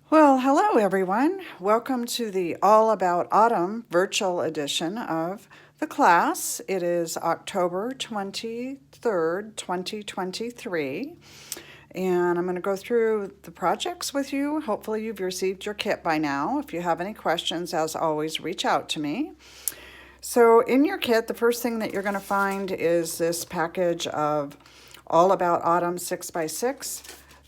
Well, hello everyone. Welcome to the All About Autumn virtual edition of the class. It is October 23rd, 2023, and I'm going to go through the projects with you. Hopefully you've received your kit by now. If you have any questions, as always, reach out to me. So in your kit, the first thing that you're going to find is this package of All About Autumn 6x6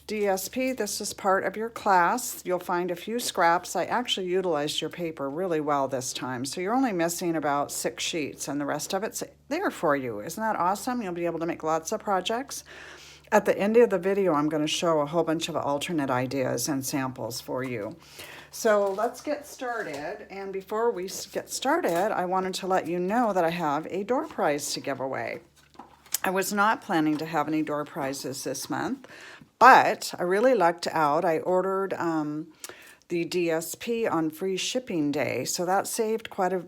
DSP. This is part of your class. You'll find a few scraps. I actually utilized your paper really well this time. So you're only missing about 6 sheets and the rest of it's there for you. Isn't that awesome? You'll be able to make lots of projects. At the end of the video, I'm going to show a whole bunch of alternate ideas and samples for you. So let's get started. And before we get started, I wanted to let you know that I have a door prize to give away. I was not planning to have any door prizes this month, but I really lucked out. I ordered the DSP on free shipping day, so that saved quite a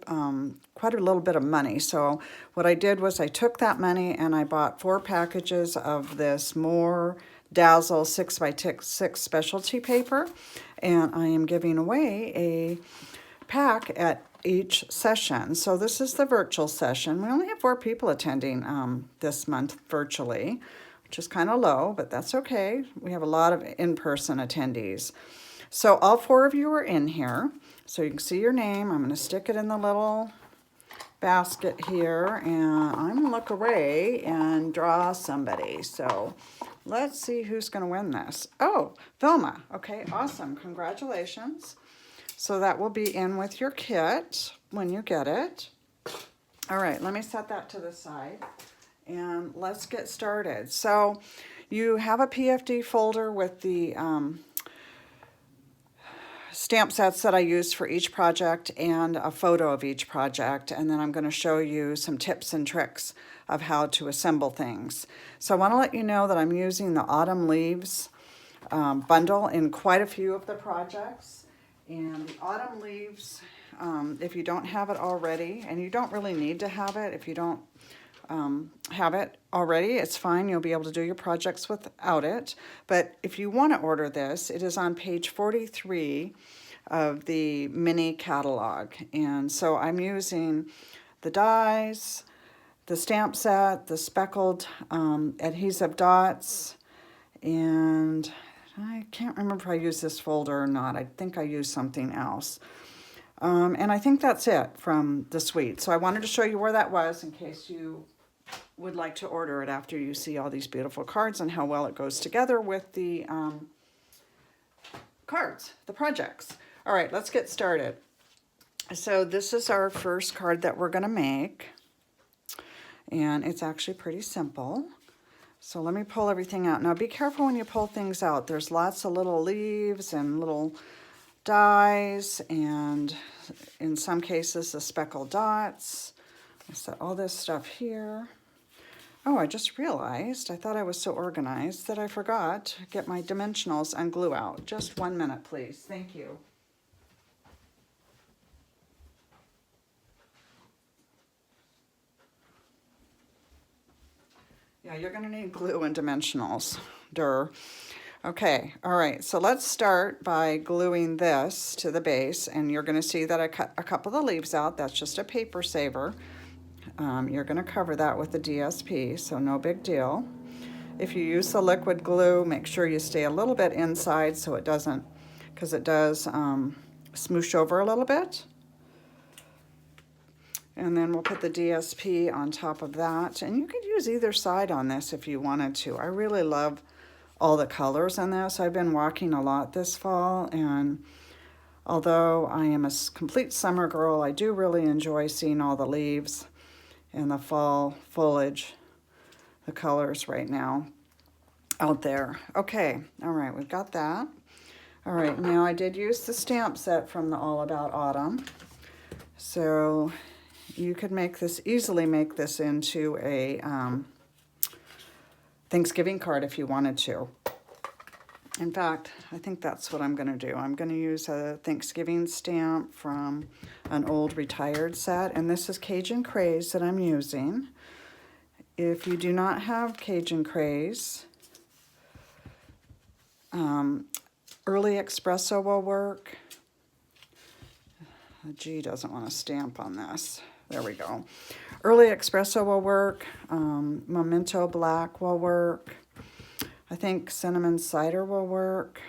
little bit of money. So what I did was I took that money and I bought 4 packages of this More Dazzle 6x6 specialty paper, and I am giving away a pack at each session. So this is the virtual session. We only have 4 people attending this month virtually, which is kind of low, but that's okay. We have a lot of in-person attendees. So all 4 of you are in here. So you can see your name. I'm going to stick it in the little basket here, and I'm going to look away and draw somebody. So let's see who's going to win this. Oh, Vilma. Okay, awesome. Congratulations. So that will be in with your kit when you get it. All right, let me set that to the side and let's get started. So you have a PFD folder with the stamp sets that I use for each project and a photo of each project, and then I'm going to show you some tips and tricks of how to assemble things. So I want to let you know that I'm using the Autumn Leaves bundle in quite a few of the projects. And the Autumn Leaves, if you don't have it already, and you don't really need to have it, if you don't have it already, it's fine. You'll be able to do your projects without it. But if you want to order this, it is on page 43 of the mini catalog. And so I'm using the dies, the stamp set, the speckled adhesive dots, and I can't remember if I used this folder or not. I think I used something else. And I think that's it from the suite. So I wanted to show you where that was in case you would like to order it after you see all these beautiful cards and how well it goes together with the cards, the projects. All right, let's get started. So this is our first card that we're going to make. And it's actually pretty simple. So let me pull everything out. Now be careful when you pull things out. There's lots of little leaves and little dies, and in some cases the speckled dots. I set all this stuff here. Oh, I just realized, I thought I was so organized that I forgot to get my dimensionals and glue out. Just 1 minute, please. Thank you. Yeah, you're going to need glue and dimensionals. Durr. Okay, all right, so let's start by gluing this to the base, and you're going to see that I cut a couple of the leaves out. That's just a paper saver. You're going to cover that with the DSP, so no big deal. If you use the liquid glue, make sure you stay a little bit inside so it doesn't, because it does smoosh over a little bit. And then we'll put the DSP on top of that. And you could use either side on this if you wanted to. I really love all the colors in this. I've been walking a lot this fall, and although I am a complete summer girl, I do really enjoy seeing all the leaves and the fall foliage, the colors right now out there. Okay, all right, we've got that. All right, now I did use the stamp set from the All About Autumn. So you could easily make this into a Thanksgiving card if you wanted to. In fact, I think that's what I'm going to do. I'm going to use a Thanksgiving stamp from an old retired set, and this is Cajun Craze that I'm using. If you do not have Cajun Craze, Early Espresso will work. The G doesn't want to stamp on this. There we go. Early Espresso will work. Memento Black will work. I think Cinnamon Cider will work.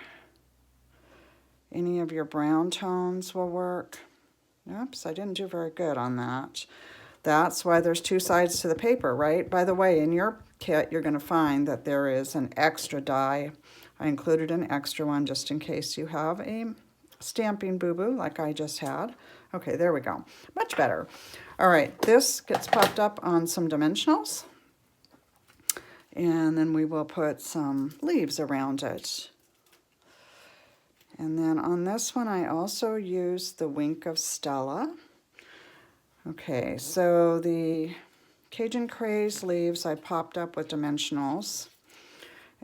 Any of your brown tones will work. Oops, I didn't do very good on that. That's why there's two sides to the paper, right? By the way, in your kit, you're going to find that there is an extra die. I included an extra one just in case you have a stamping boo-boo like I just had. Okay, there we go. Much better. All right, this gets popped up on some dimensionals. And then we will put some leaves around it. And then on this one, I also used the Wink of Stella. Okay, so the Cajun Craze leaves I popped up with dimensionals.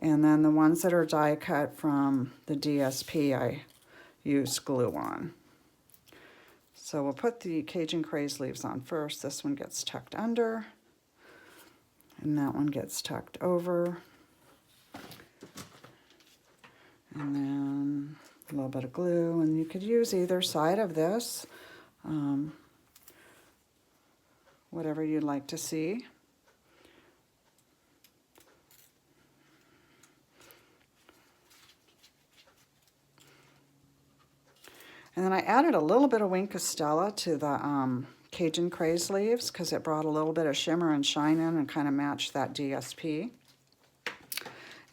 And then the ones that are die cut from the DSP, I used glue on. So we'll put the Cajun Craze leaves on first. This one gets tucked under, and that one gets tucked over. And then a little bit of glue, and you could use either side of this, whatever you'd like to see. And then I added a little bit of Wink of Stella to the Cajun Craze leaves because it brought a little bit of shimmer and shine in and kind of matched that DSP.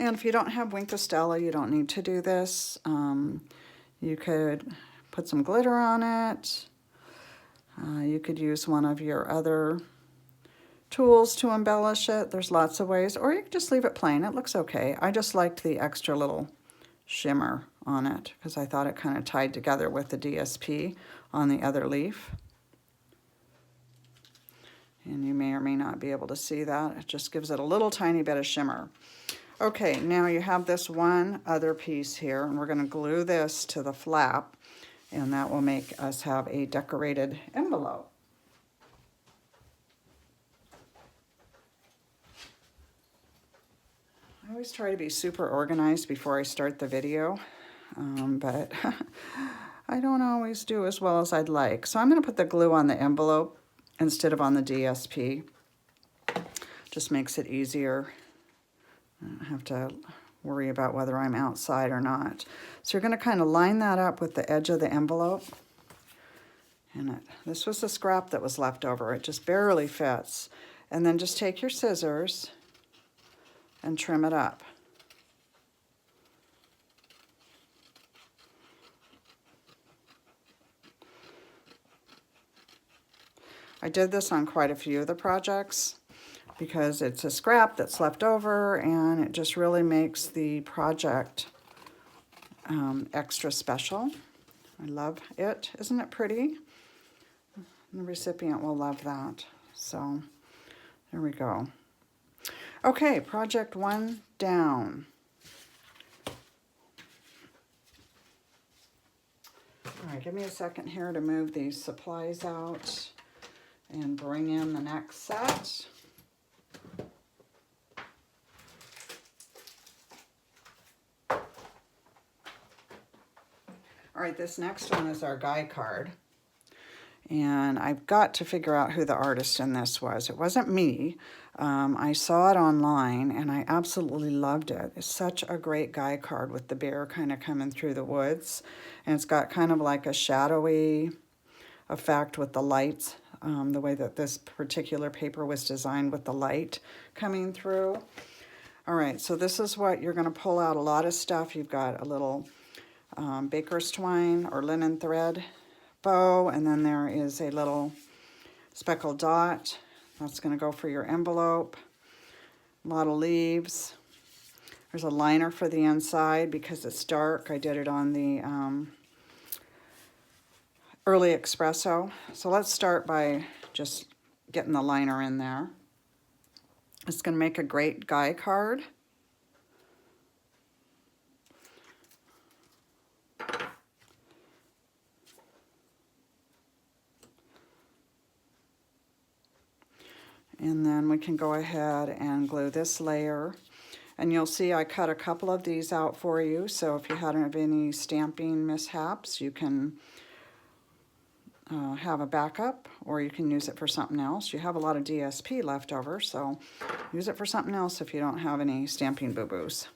And if you don't have Wink of Stella, you don't need to do this. You could put some glitter on it. You could use one of your other tools to embellish it. There's lots of ways. Or you could just leave it plain. It looks okay. I just liked the extra little shimmer on it because I thought it kind of tied together with the DSP on the other leaf. And you may or may not be able to see that. It just gives it a little tiny bit of shimmer. Okay, now you have this one other piece here, and we're going to glue this to the flap, and that will make us have a decorated envelope. I always try to be super organized before I start the video, but I don't always do as well as I'd like. So I'm going to put the glue on the envelope instead of on the DSP. Just makes it easier. I don't have to worry about whether I'm outside or not. So you're going to kind of line that up with the edge of the envelope. And this was the scrap that was left over. It just barely fits. And then just take your scissors and trim it up. I did this on quite a few of the projects because it's a scrap that's left over and it just really makes the project extra special. I love it. Isn't it pretty? The recipient will love that. So there we go. Okay, project one down. All right, give me a second here to move these supplies out and bring in the next set. All right, this next one is our guy card. And I've got to figure out who the artist in this was. It wasn't me. I saw it online and I absolutely loved it. It's such a great guy card with the bear kind of coming through the woods. And it's got kind of like a shadowy effect with the lights, the way that this particular paper was designed with the light coming through. All right, so this is what you're going to pull out a lot of stuff. You've got a little baker's twine or linen thread bow, and then there is a little speckled dot. That's going to go for your envelope. A lot of leaves. There's a liner for the inside because it's dark. I did it on the Early Espresso. So let's start by just getting the liner in there. It's going to make a great guy card. And then we can go ahead and glue this layer. And you'll see I cut a couple of these out for you, so if you have any stamping mishaps, you can have a backup, or you can use it for something else. You have a lot of DSP left over, so use it for something else if you don't have any stamping boo-boos.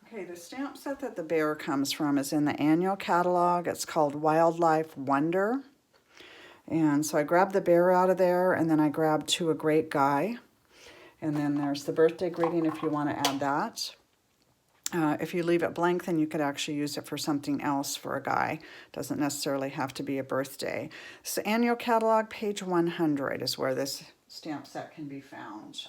Okay, the stamp set that the bear comes from is in the annual catalog. It's called Wildlife Wonder. And so I grabbed the bear out of there, and then I grabbed To a Great Guy. And then there's the birthday greeting if you want to add that. If you leave it blank, then you could actually use it for something else for a guy. Doesn't necessarily have to be a birthday. So annual catalog, page 100 is where this stamp set can be found.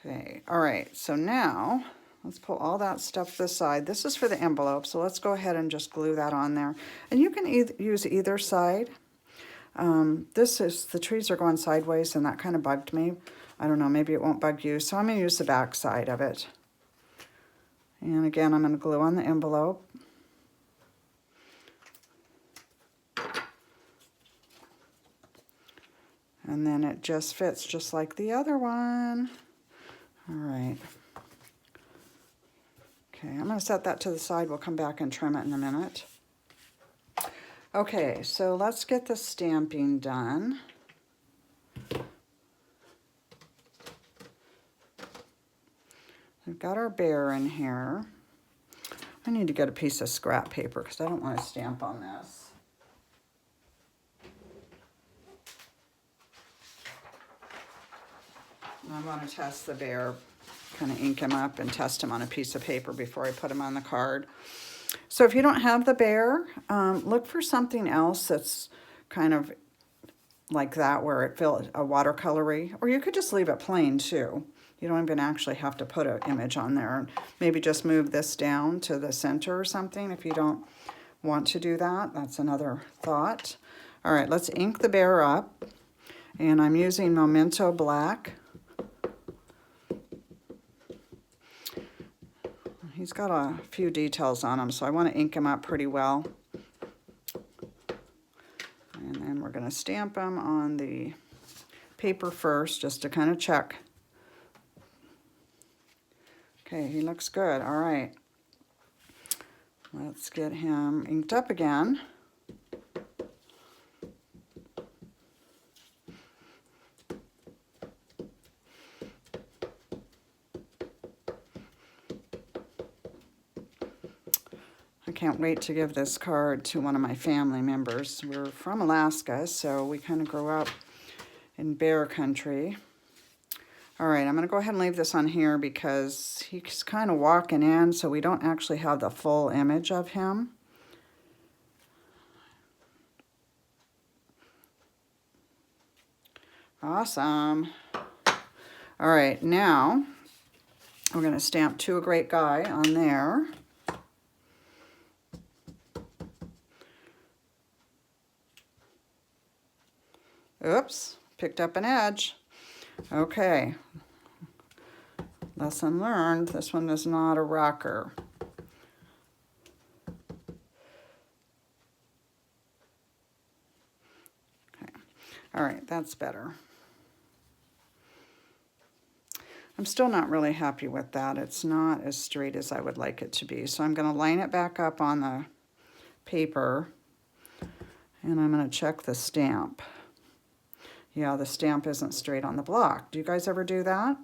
Okay, all right, so now let's pull all that stuff to the side. This is for the envelope, so let's go ahead and just glue that on there. And you can use either side. The trees are going sideways, and that kind of bugged me. I don't know, maybe it won't bug you. So I'm going to use the back side of it. And again, I'm going to glue on the envelope. And then it just fits just like the other one. All right. Okay, I'm going to set that to the side. We'll come back and trim it in a minute. Okay, so let's get the stamping done. We've got our bear in here. I need to get a piece of scrap paper because I don't want to stamp on this. I want to test the bear, kind of ink him up and test him on a piece of paper before I put him on the card. So if you don't have the bear, look for something else that's kind of like that, where it feels a watercolory, or you could just leave it plain too. You don't even actually have to put an image on there. Maybe just move this down to the center or something if you don't want to do that. That's another thought. All right, let's ink the bear up. And I'm using Memento Black. He's got a few details on him, so I want to ink him up pretty well. And then we're going to stamp him on the paper first, just to kind of check. Okay, he looks good. All right. Let's get him inked up again. I can't wait to give this card to one of my family members. We're from Alaska, so we kind of grew up in bear country. All right, I'm going to go ahead and leave this on here because he's kind of walking in, so we don't actually have the full image of him. Awesome. All right, now we're going to stamp To a Great Guy on there. Oops, picked up an edge. Okay, lesson learned, this one is not a rocker. Okay, all right, that's better. I'm still not really happy with that. It's not as straight as I would like it to be. So I'm going to line it back up on the paper, and I'm going to check the stamp. Yeah, the stamp isn't straight on the block. Do you guys ever do that?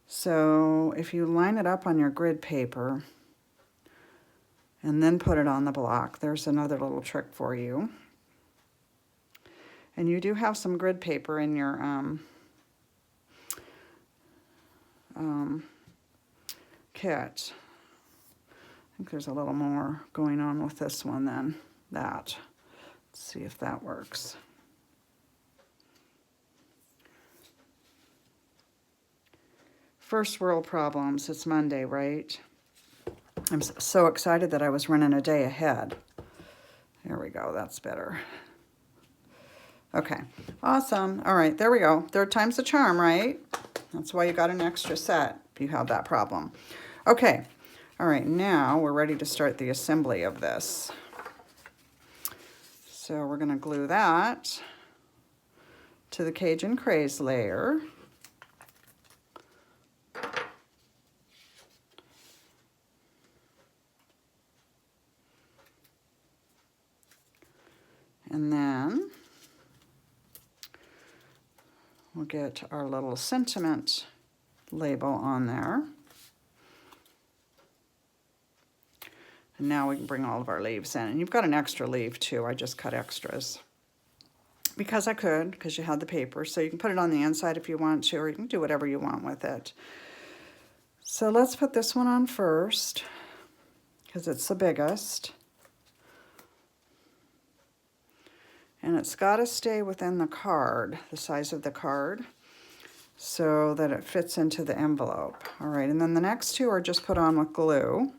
So if you line it up on your grid paper and then put it on the block, there's another little trick for you. And you do have some grid paper in your kit. I think there's a little more going on with this one than that. Let's see if that works. First world problems. It's Monday, right? I'm so excited that I was running a day ahead. There we go. That's better. Okay. Awesome. All right. There we go. Third time's the charm, right? That's why you got an extra set if you have that problem. Okay. All right. Now we're ready to start the assembly of this. So we're going to glue that to the Cajun Craze layer. And then we'll get our little sentiment label on there. And now we can bring all of our leaves in. And you've got an extra leaf too. I just cut extras because I could, because you had the paper. So you can put it on the inside if you want to, or you can do whatever you want with it. So let's put this one on first because it's the biggest. And it's got to stay within the card, the size of the card, so that it fits into the envelope. All right, and then the next two are just put on with glue.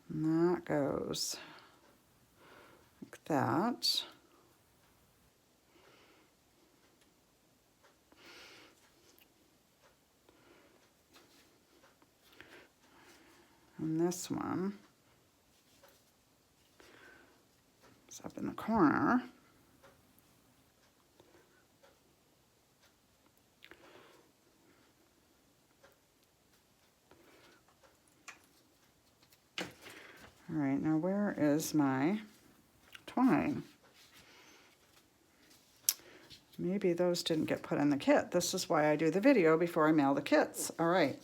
And that goes like that. And this one is up in the corner. All right, now where is my twine? Maybe those didn't get put in the kit. This is why I do the video before I mail the kits. All right,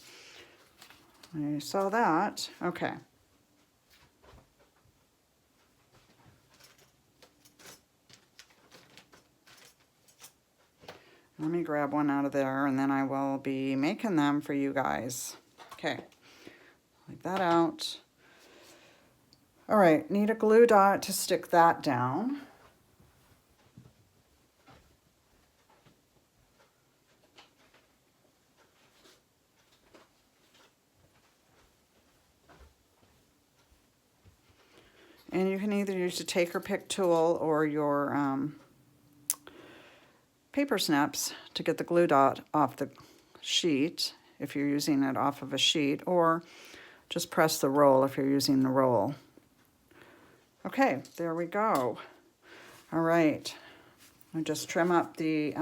I saw that. Okay. Let me grab one out of there, and then I will be making them for you guys. Okay, like that out. All right, need a glue dot to stick that down. And you can either use a take or pick tool or your paper snips to get the glue dot off the sheet if you're using it off of a sheet, or just press the roll if you're using the roll. Okay, there we go. All right, I just trim up the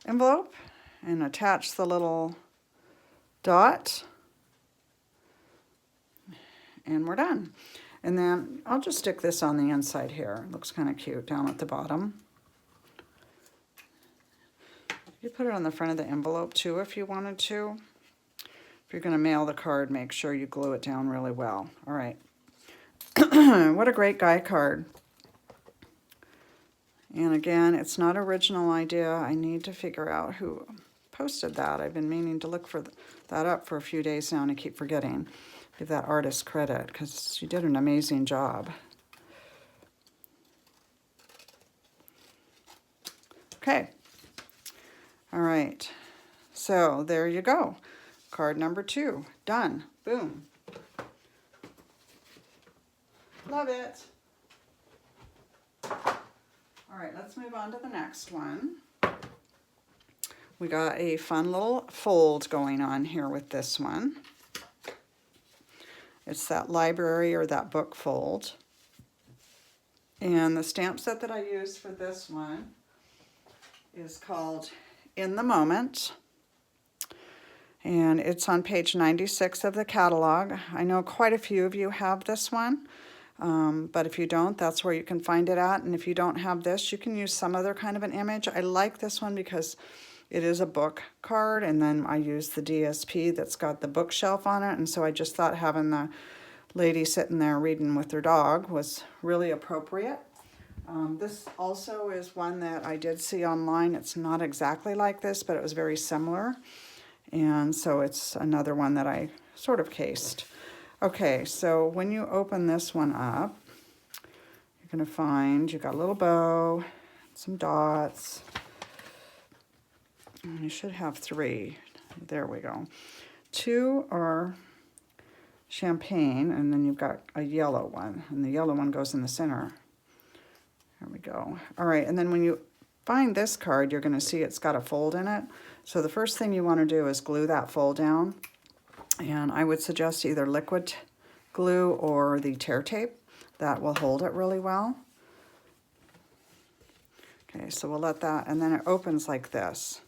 envelope and attach the little dot, and we're done. And then I'll just stick this on the inside here. It looks kind of cute down at the bottom. You put it on the front of the envelope too if you wanted to. If you're going to mail the card, make sure you glue it down really well. All right. What a great guy card. And again, it's not original idea. I need to figure out who posted that. I've been meaning to look for that up for a few days now, and I keep forgetting. Give that artist credit because she did an amazing job. Okay. All right. So there you go. Card number 2, done. Boom. Love it. All right, let's move on to the next one. We got a fun little fold going on here with this one. It's that library or that book fold. And the stamp set that I use for this one is called In the Moment. And it's on page 96 of the catalog. I know quite a few of you have this one, but if you don't, that's where you can find it at. And if you don't have this, you can use some other kind of an image. I like this one because it is a book card, and then I use the DSP that's got the bookshelf on it, and so I just thought having the lady sitting there reading with her dog was really appropriate. This also is one that I did see online. It's not exactly like this, but it was very similar. And so it's another one that I sort of cased. Okay, so when you open this one up, you're going to find you've got a little bow, some dots. And you should have 3. There we go. 2 are champagne, and then you've got a yellow one, and the yellow one goes in the center. There we go. All right, and then when you find this card, you're going to see it's got a fold in it. So the first thing you want to do is glue that fold down. And I would suggest either liquid glue or the tear tape. That will hold it really well. Okay, so we'll let that, and then it opens like this.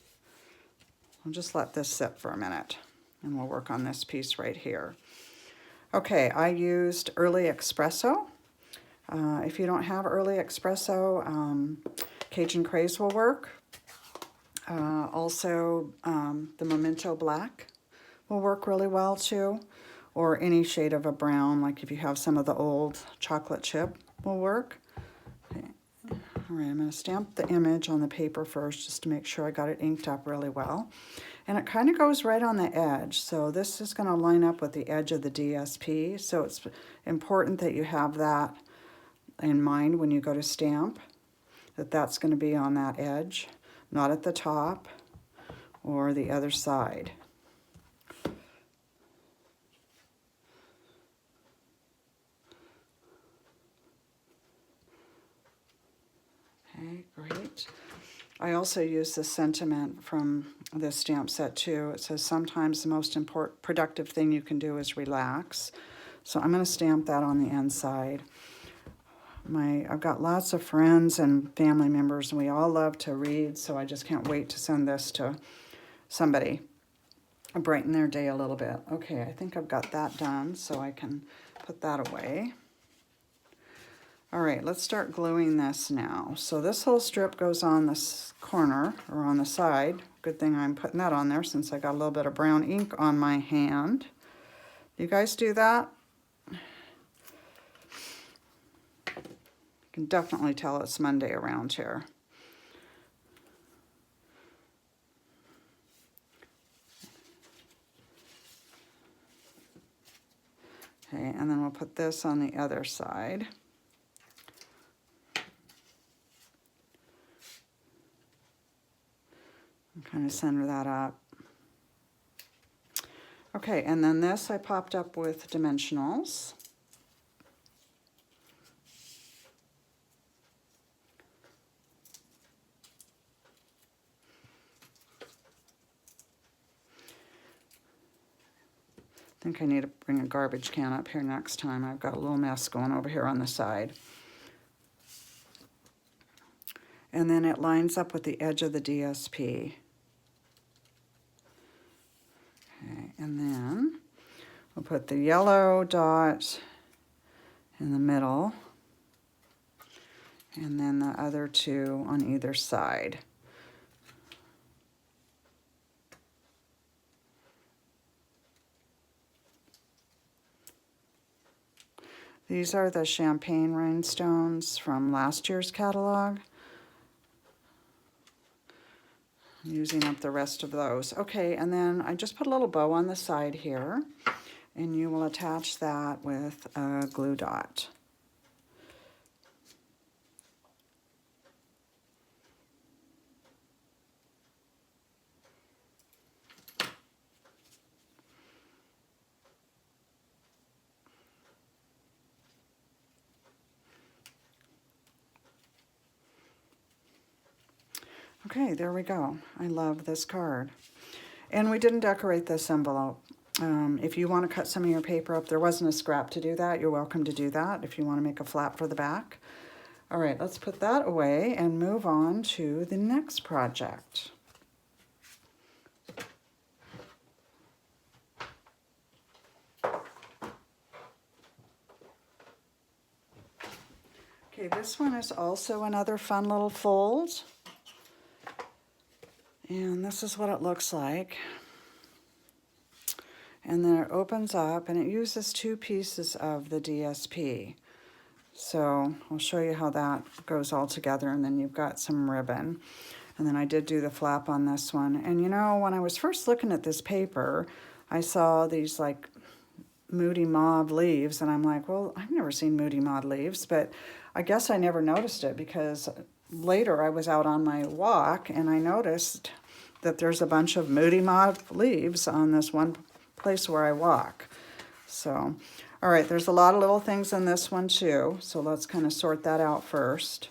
I'll just let this sit for a minute, and we'll work on this piece right here. Okay, I used Early Espresso. If you don't have Early Espresso, Cajun Craze will work. Also, the Memento Black will work really well too, or any shade of a brown, like if you have some of the old chocolate chip will work. Okay. All right, I'm going to stamp the image on the paper first just to make sure I got it inked up really well. And it kind of goes right on the edge, so this is going to line up with the edge of the DSP, so it's important that you have that in mind when you go to stamp, that that's going to be on that edge, not at the top or the other side. Okay, great. I also use the sentiment from this stamp set too. It says sometimes the most productive thing you can do is relax. So I'm going to stamp that on the inside. I've got lots of friends and family members, and we all love to read, so I just can't wait to send this to somebody, brighten their day a little bit. Okay, I think I've got that done, so I can put that away. All right, let's start gluing this now. So this whole strip goes on this corner, or on the side. Good thing I'm putting that on there since I got a little bit of brown ink on my hand. You guys do that? You can definitely tell it's Monday around here. Okay, and then we'll put this on the other side. Kind of center that up. Okay, and then this I popped up with dimensionals. I think I need to bring a garbage can up here next time. I've got a little mess going over here on the side. And then it lines up with the edge of the DSP. Okay, and then we'll put the yellow dot in the middle, and then the other two on either side. These are the champagne rhinestones from last year's catalog. I'm using up the rest of those. Okay, and then I just put a little bow on the side here, and you will attach that with a glue dot. Okay, there we go. I love this card. And we didn't decorate this envelope. If you want to cut some of your paper up, there wasn't a scrap to do that. You're welcome to do that if you want to make a flap for the back. All right, let's put that away and move on to the next project. Okay, this one is also another fun little fold. And this is what it looks like. And then it opens up, and it uses two pieces of the DSP. So I'll show you how that goes all together, and then you've got some ribbon. And then I did do the flap on this one. And you know, when I was first looking at this paper, I saw these like Moody Mauve leaves, and I'm like, well, I've never seen Moody Mauve leaves, but I guess I never noticed it because later I was out on my walk and I noticed that there's a bunch of Moody Mauve leaves on this one place where I walk. So, all right, there's a lot of little things in this one too, so let's kind of sort that out first.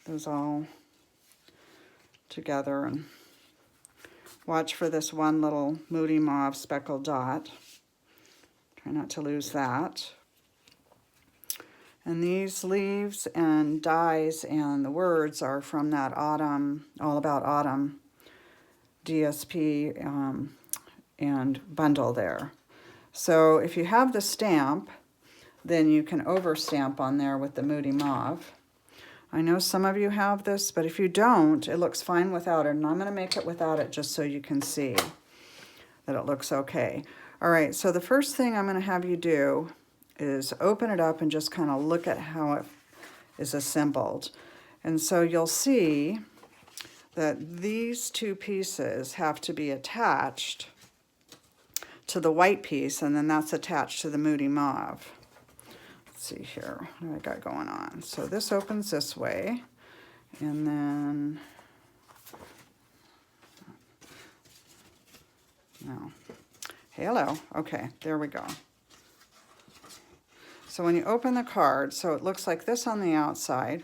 Those all together, and Watch for this one little Moody Mauve speckled dot. Try not to lose that. And these leaves and dies and the words are from that Autumn, All About Autumn DSP and bundle there. So if you have the stamp, then you can overstamp on there with the Moody Mauve. I know some of you have this, but if you don't, it looks fine without it. And I'm going to make it without it just so you can see that it looks okay. All right, so the first thing I'm going to have you do is open it up and just kind of look at how it is assembled. And so you'll see that these two pieces have to be attached to the white piece, and then that's attached to the Moody Mauve. Let's see here, what do I got going on? So this opens this way, and then, no, hello, okay, there we go. So when you open the card, so it looks like this on the outside,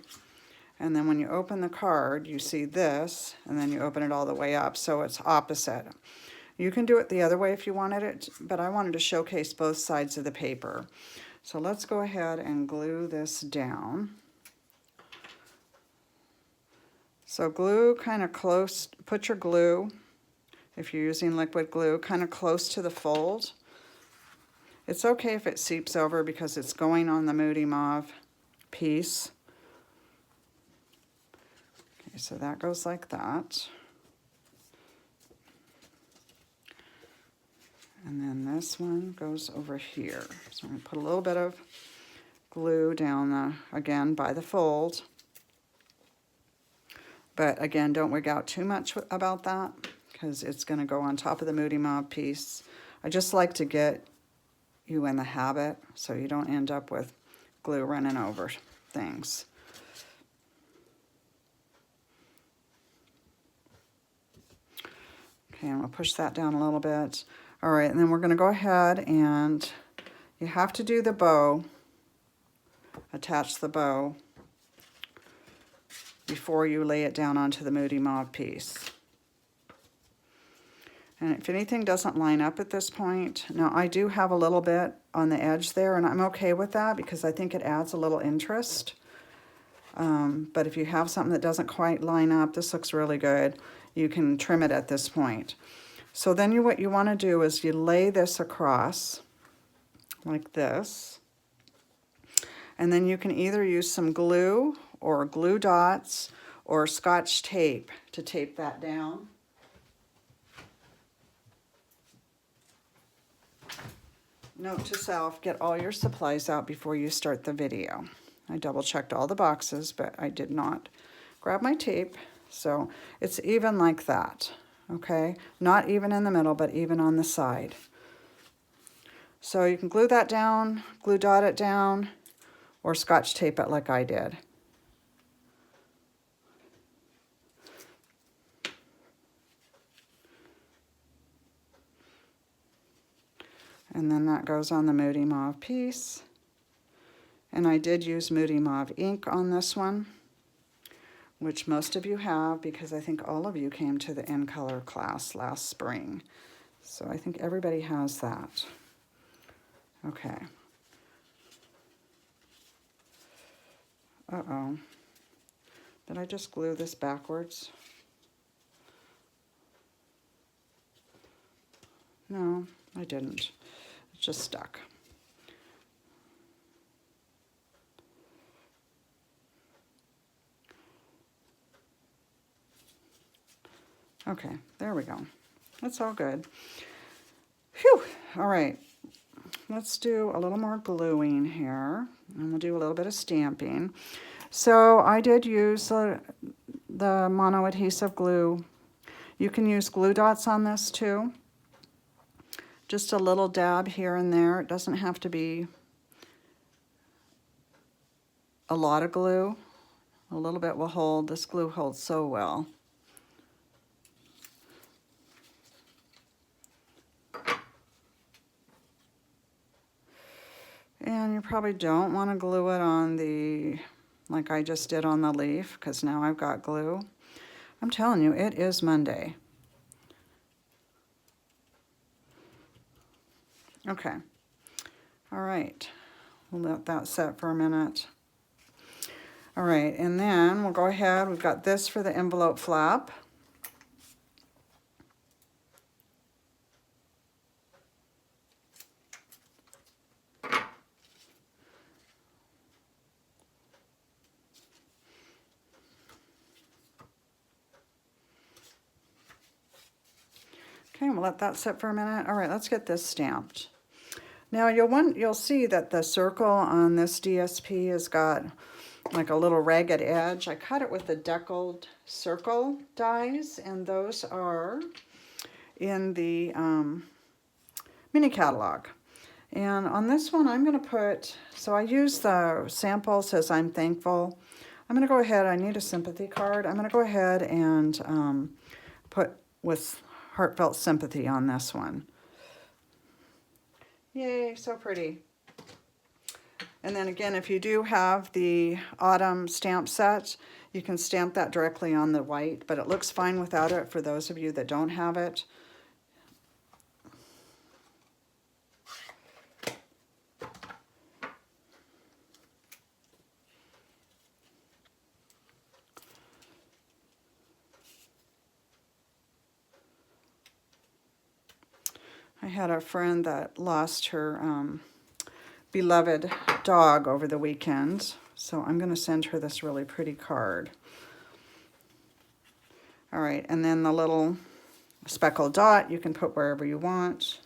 and then when you open the card, you see this, and then you open it all the way up, so it's opposite. You can do it the other way if you wanted it, but I wanted to showcase both sides of the paper. So let's go ahead and glue this down. So glue kind of close, put your glue, if you're using liquid glue, kind of close to the fold. It's okay if it seeps over because it's going on the Moody Mauve piece. Okay, so that goes like that. And then this one goes over here. So I'm going to put a little bit of glue down, again, by the fold. But again, don't wig out too much about that because it's going to go on top of the Moody Mauve piece. I just like to get you in the habit so you don't end up with glue running over things. Okay, I'm going to push that down a little bit. All right, and then we're going to go ahead and you have to do the bow, attach the bow before you lay it down onto the Moody Mauve piece. And if anything doesn't line up at this point, now I do have a little bit on the edge there, and I'm okay with that because I think it adds a little interest. But if you have something that doesn't quite line up, this looks really good, you can trim it at this point. So then what you want to do is you lay this across like this, and then you can either use some glue or glue dots or Scotch tape to tape that down. Note to self, get all your supplies out before you start the video. I double checked all the boxes, but I did not grab my tape. So it's even like that, okay? Not even in the middle, but even on the side. So you can glue that down, glue dot it down, or Scotch tape it like I did. And then that goes on the Moody Mauve piece. And I did use Moody Mauve ink on this one, which most of you have because I think all of you came to the In Color class last spring. So I think everybody has that. Okay. Uh-oh. Did I just glue this backwards? No, I didn't. It's just stuck. Okay, there we go. That's all good. Phew! All right, let's do a little more gluing here, and we'll do a little bit of stamping. So I did use the mono adhesive glue. You can use glue dots on this too. Just a little dab here and there. It doesn't have to be a lot of glue. A little bit will hold. This glue holds so well. And you probably don't want to glue it on the, like I just did on the leaf, because now I've got glue. I'm telling you, it is Monday. Okay. All right. We'll let that set for a minute. All right, and then we'll go ahead. We've got this for the envelope flap. Okay, we'll let that sit for a minute. All right, let's get this stamped. Now you'll see that the circle on this DSP has got like a little ragged edge. I cut it with the deckled circle dies, and those are in the mini catalog. And on this one, I'm going to put, so I use the sample, says I'm thankful. I'm going to go ahead, I need a sympathy card. I'm going to go ahead and put with heartfelt sympathy on this one. Yay, so pretty. And then again, if you do have the autumn stamp set, you can stamp that directly on the white, but it looks fine without it for those of you that don't have it. I had a friend that lost her beloved dog over the weekend, so I'm going to send her this really pretty card. All right, and then the little speckled dot you can put wherever you want.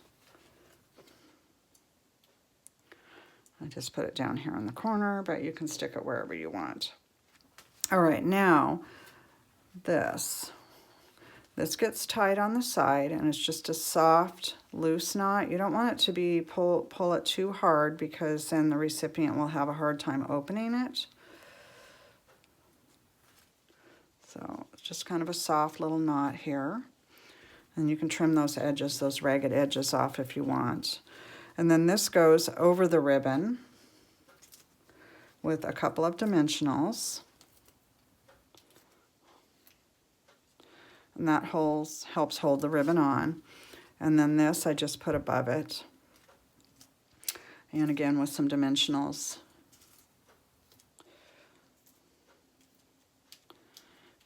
I just put it down here in the corner, but you can stick it wherever you want. All right, now this gets tied on the side, and it's just a soft, loose knot. You don't want it to be pull it too hard, because then the recipient will have a hard time opening it. So it's just kind of a soft little knot here. And you can trim those edges, those ragged edges off if you want. And then this goes over the ribbon with a couple of dimensionals. And that helps hold the ribbon on. And then this I just put above it. And again with some dimensionals.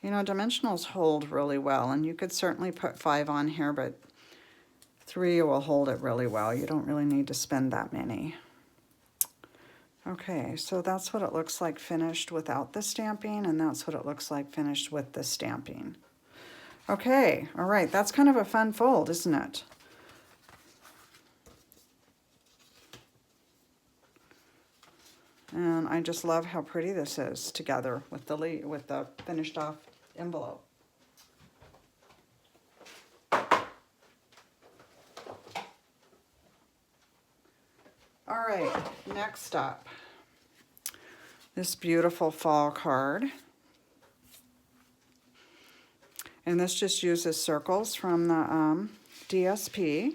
You know, dimensionals hold really well, and you could certainly put 5 on here, but 3 will hold it really well. You don't really need to spend that many. Okay, so that's what it looks like finished without the stamping, and that's what it looks like finished with the stamping. Okay, all right, that's kind of a fun fold, isn't it? And I just love how pretty this is together with the finished off envelope. All right, next up, this beautiful fall card. And this just uses circles from the DSP.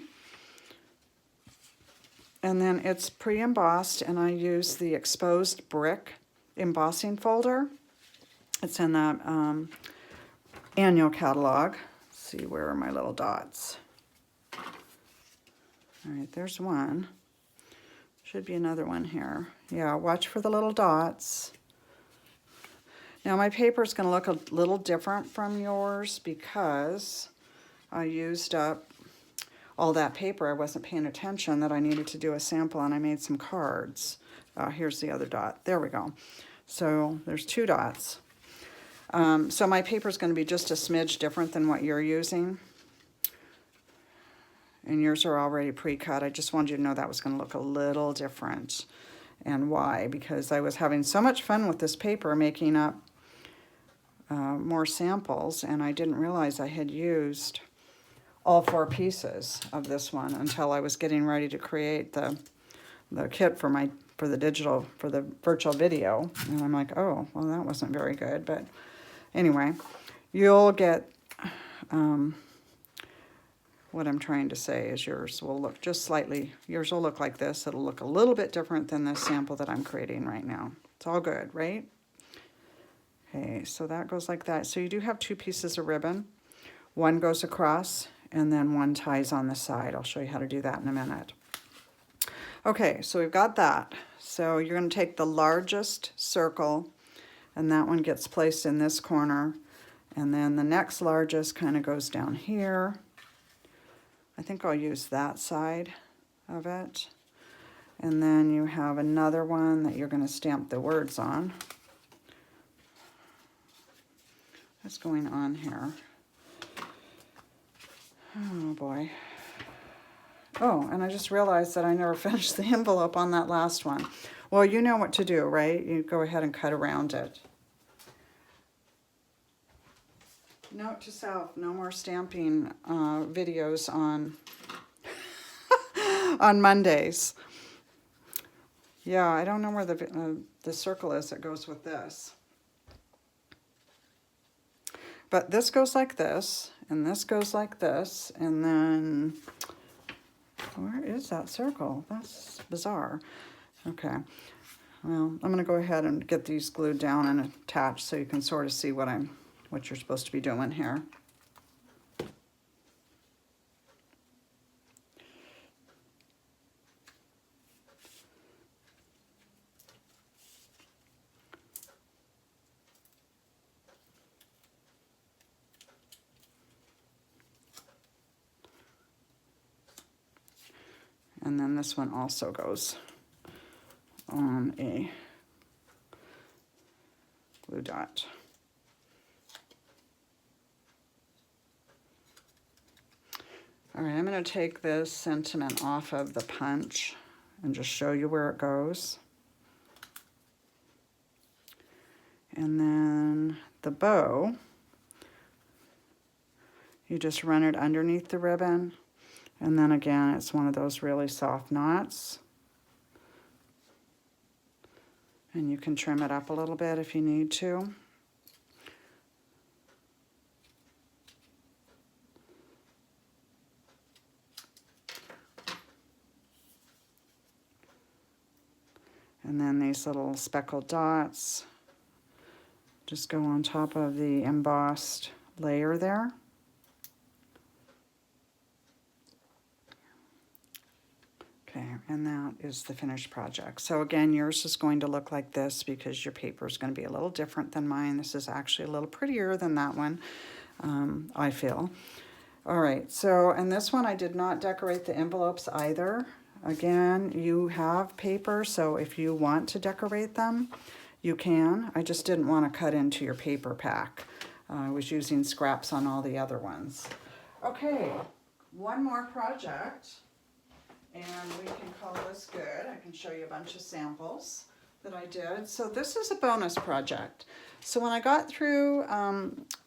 And then it's pre-embossed, and I use the exposed brick embossing folder. It's in that annual catalog. Let's see, where are my little dots? All right, there's one. Should be another one here. Yeah, watch for the little dots. Now my paper is going to look a little different from yours because I used up all that paper. I wasn't paying attention that I needed to do a sample, and I made some cards. Here's the other dot. There we go. So there's 2 dots. So my paper is going to be just a smidge different than what you're using. And yours are already pre-cut. I just wanted you to know that was going to look a little different. And why? Because I was having so much fun with this paper making up more samples, and I didn't realize I had used all 4 pieces of this one until I was getting ready to create the kit for the virtual video. And I'm like, oh, well, that wasn't very good. But anyway, you'll get what I'm trying to say is yours will look just slightly, yours will look like this. It'll look a little bit different than this sample that I'm creating right now. It's all good, right? Okay, so that goes like that. So you do have 2 pieces of ribbon. One goes across, and then one ties on the side. I'll show you how to do that in a minute. Okay, so we've got that. So you're going to take the largest circle, and that one gets placed in this corner. And then the next largest kind of goes down here. I think I'll use that side of it. And then you have another one that you're going to stamp the words on. What's going on here? Oh boy. Oh, and I just realized that I never finished the envelope on that last one. Well, you know what to do, right? You go ahead and cut around it. Note to self, no more stamping videos on on Mondays. Yeah, I don't know where the circle is that goes with this. But this goes like this, and this goes like this, and then, where is that circle? That's bizarre. Okay, well, I'm gonna go ahead and get these glued down and attached so you can sort of see what you're supposed to be doing here. And then this one also goes on a glue dot. All right, I'm going to take this sentiment off of the punch and just show you where it goes. And then the bow, you just run it underneath the ribbon. And then again, it's one of those really soft knots. And you can trim it up a little bit if you need to. And then these little speckled dots just go on top of the embossed layer there. Okay, and that is the finished project. So again, yours is going to look like this because your paper is going to be a little different than mine. This is actually a little prettier than that one, I feel. All right, so, and this one I did not decorate the envelopes either. Again, you have paper, so if you want to decorate them, you can. I just didn't want to cut into your paper pack. I was using scraps on all the other ones. Okay, one more project. And we can call this good. I can show you a bunch of samples that I did. So this is a bonus project. So when I got through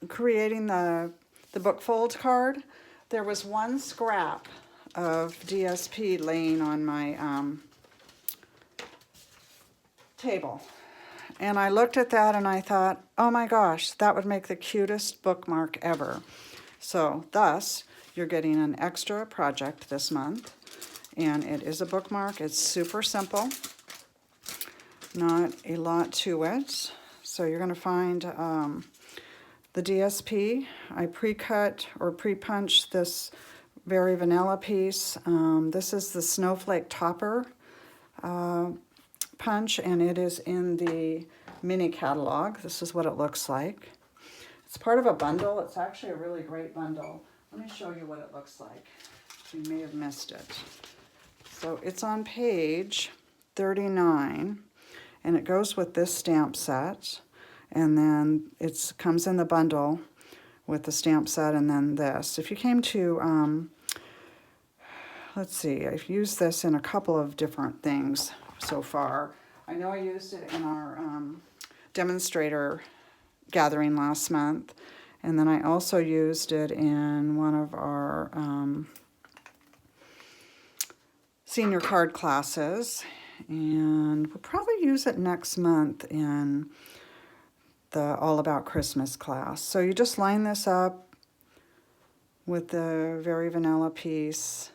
creating the book fold card, there was one scrap of DSP laying on my table. And I looked at that and I thought, oh my gosh, that would make the cutest bookmark ever. So thus, you're getting an extra project this month. And it is a bookmark. It's super simple, not a lot to it. So you're going to find the DSP. I pre-cut or pre-punched this Very Vanilla piece. This is the Snowflake Topper punch, and it is in the mini catalog. This is what it looks like. It's part of a bundle. It's actually a really great bundle. Let me show you what it looks like. You may have missed it. So it's on page 39, and it goes with this stamp set, and then it comes in the bundle with the stamp set and then this. If you came to, let's see, I've used this in a couple of different things so far. I know I used it in our demonstrator gathering last month, and then I also used it in one of our senior card classes, and we'll probably use it next month in the All About Christmas class. So you just line this up with the Very Vanilla piece.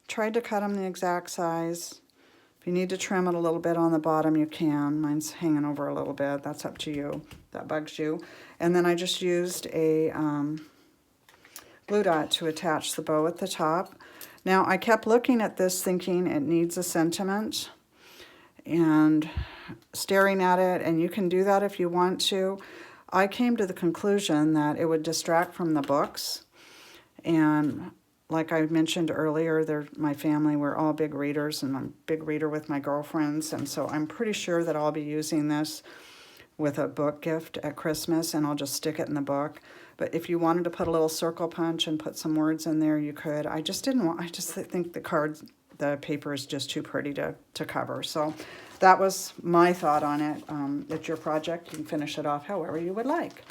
Tried to cut them the exact size. If you need to trim it a little bit on the bottom, you can. Mine's hanging over a little bit. That's up to you. That bugs you. And then I just used a glue dot to attach the bow at the top. Now, I kept looking at this thinking it needs a sentiment and staring at it, and you can do that if you want to. I came to the conclusion that it would distract from the books, and like I mentioned earlier, my family, we're all big readers, and I'm a big reader with my girlfriends, and so I'm pretty sure that I'll be using this with a book gift at Christmas, and I'll just stick it in the book. But if you wanted to put a little circle punch and put some words in there, you could. I just think the paper is just too pretty to cover. So that was my thought on it. It's your project. You can finish it off however you would like.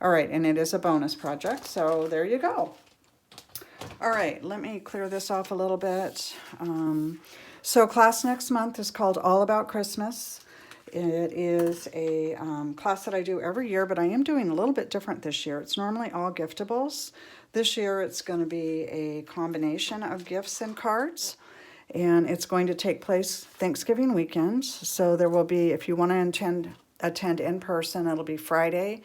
All right, and it is a bonus project, so there you go. All right, let me clear this off a little bit. So class next month is called All About Christmas. It is a class that I do every year, but I am doing a little bit different this year. It's normally all giftables. This year it's going to be a combination of gifts and cards, and it's going to take place Thanksgiving weekend. So there will be, if you want to attend in person, it'll be Friday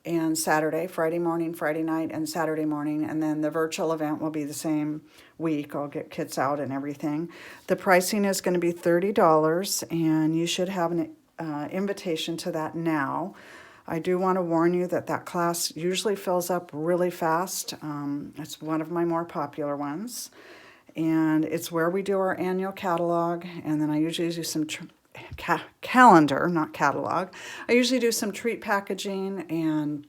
and Saturday, Friday morning, Friday night, and Saturday morning. And then the virtual event will be the same week. I'll get kits out and everything. The pricing is going to be $30, and you should have an invitation to that now. I do want to warn you that that class usually fills up really fast. It's one of my more popular ones. And it's where we do our annual catalog, and then I usually do some calendar, not catalog. I usually do some treat packaging and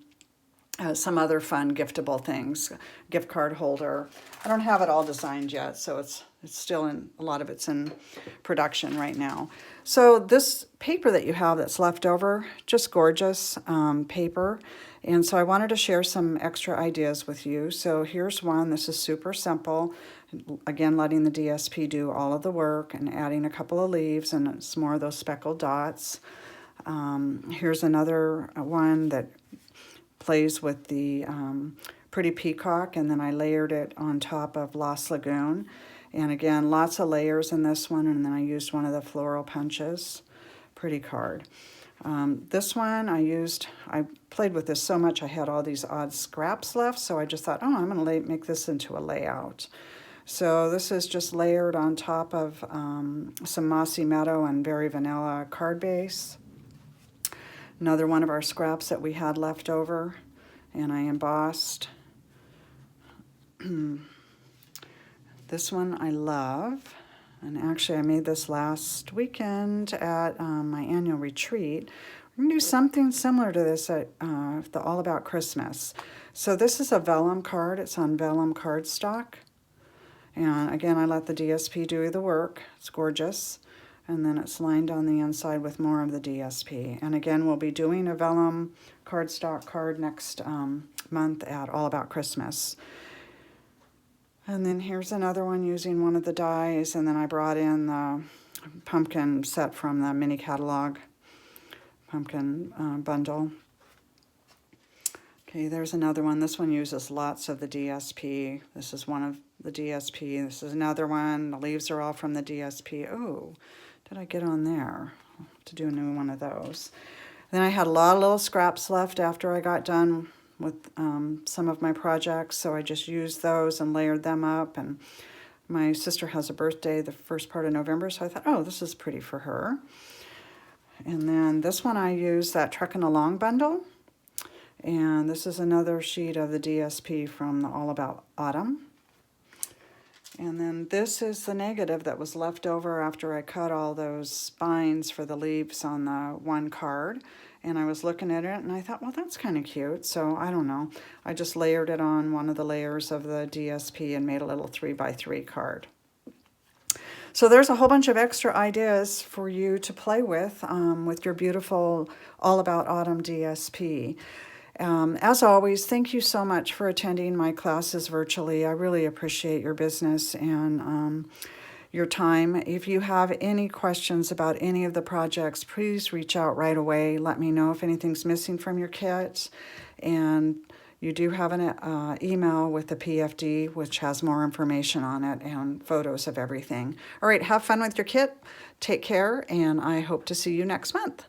some other fun giftable things, gift card holder. I don't have it all designed yet, so it's still a lot of it's in production right now. So this paper that you have that's left over, just gorgeous paper. And so I wanted to share some extra ideas with you. So here's one. This is super simple. Again, letting the DSP do all of the work and adding a couple of leaves and some more of those speckled dots. Here's another one that plays with the Pretty Peacock, and then I layered it on top of Lost Lagoon. And again, lots of layers in this one, and then I used one of the floral punches. Pretty card. This one I played with this so much I had all these odd scraps left, so I just thought, oh, I'm going to make this into a layout. So this is just layered on top of some Mossy Meadow and Very Vanilla card base. Another one of our scraps that we had left over, and I embossed. This one I love, and actually I made this last weekend at my annual retreat. We're going to do something similar to this at the All About Christmas. So this is a vellum card. It's on vellum cardstock. And again, I let the DSP do the work. It's gorgeous. And then it's lined on the inside with more of the DSP. And again, we'll be doing a vellum cardstock card next month at All About Christmas. And then here's another one using one of the dies, and then I brought in the pumpkin set from the mini catalog pumpkin bundle. Okay, there's another one. This one uses lots of the DSP. This is one of the DSP. This is another one. The leaves are all from the DSP. Oh, did I get on there? I'll have to do a new one of those. Then I had a lot of little scraps left after I got done with some of my projects, so I just used those and layered them up. And my sister has a birthday the first part of November, so I thought, oh, this is pretty for her. And then this one I used that Trekking Along bundle, and this is another sheet of the DSP from the All About Autumn. And then this is the negative that was left over after I cut all those spines for the leaves on the one card. And I was looking at it and I thought, well, that's kind of cute. So I don't know. I just layered it on one of the layers of the DSP and made a little 3x3 card. So there's a whole bunch of extra ideas for you to play with your beautiful All About Autumn DSP. As always, thank you so much for attending my classes virtually. I really appreciate your business and your time. If you have any questions about any of the projects, please reach out right away. Let me know if anything's missing from your kit. And you do have an email with the PFD, which has more information on it and photos of everything. All right, have fun with your kit. Take care, and I hope to see you next month.